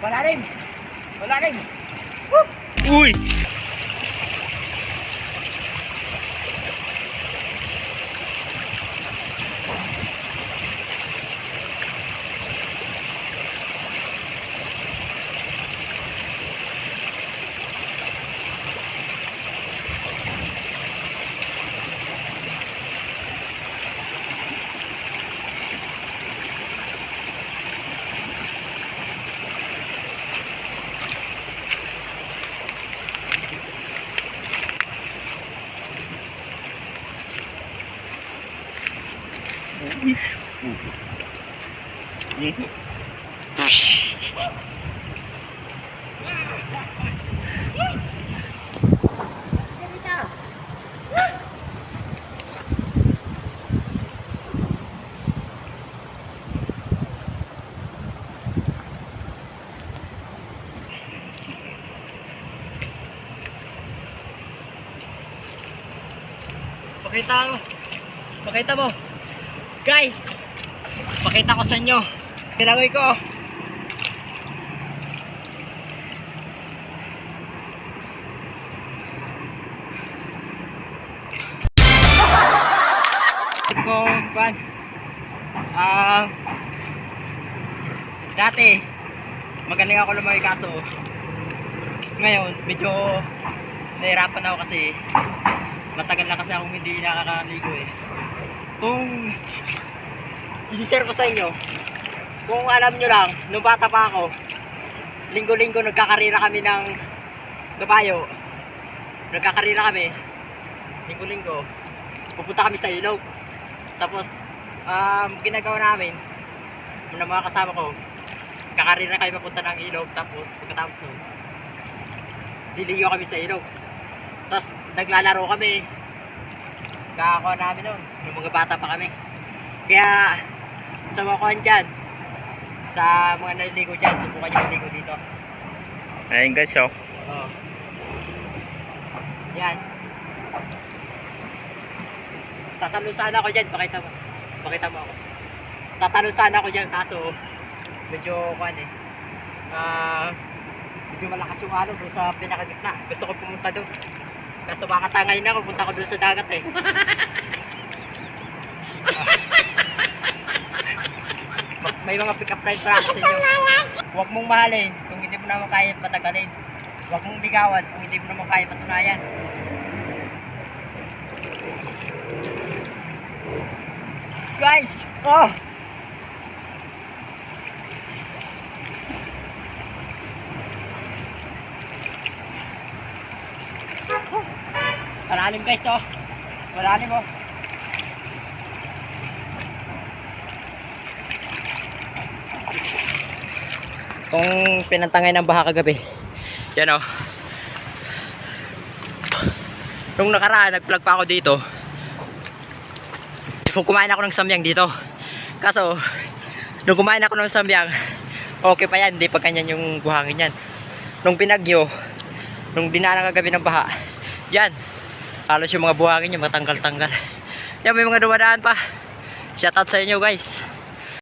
Wala rin. Wala rin. Uy! Pakita mo. Guys, pakita ko sa inyo. Nilangoy ko. Dati magaling ako lumayo, kaso ngayon medyo nahirapan ako kasi matagal na kasi akong hindi nakakaligo eh. Kung i-share ko sa inyo, kung alam nyo lang, nung bata pa ako, linggo-linggo nagkakarira kami ng kabayo. Nagkakarira kami linggo-linggo, pupunta kami sa ilog. Tapos ginagawa namin ng mga kasama ko, kakarira kayo papunta ng ilog. Tapos pagkatapos nun, liligo kami sa ilog. Tapos naglalaro kami, kakakuha namin nun nung mga bata pa kami. Kaya sa mga kuhan dyan, sa mga naliligo dyan, subukan nyo maligo dito. Ayun guys, oh. Oh. Yan. Tatalo sana ako dyan, pakita mo. Pakita mo ako. Tatalo sana ako dyan, kaso medyo kuhan eh. Medyo malakas yung ano doon sa pinakagitna. Gusto ko pumunta doon. Kaso baka tangay na ako, punta ko doon sa dagat eh. May mga pick up line track sa inyo. Huwag mong mahalin kung hindi mo naman kaya patagalin. Huwag mong bigawan kung hindi mo naman kaya patunayan. Guys! Oh! Malalim guys, oh. Malalim, oh. Kung pinantangay ng baha kagabi, yan, oh. Nung nakaraan, nag-vlog pa ako dito. Kumain ako ng samyang dito. Kaso, nung kumain ako ng samyang, okay pa yan, hindi pa ganyan yung buhangin yan. Nung pinagyo, nung dinaan kagabi ng baha, yan, halos yung mga buhangin yung matanggal-tanggal. Yan, may mga dumadaan pa. Shoutout sa inyo guys.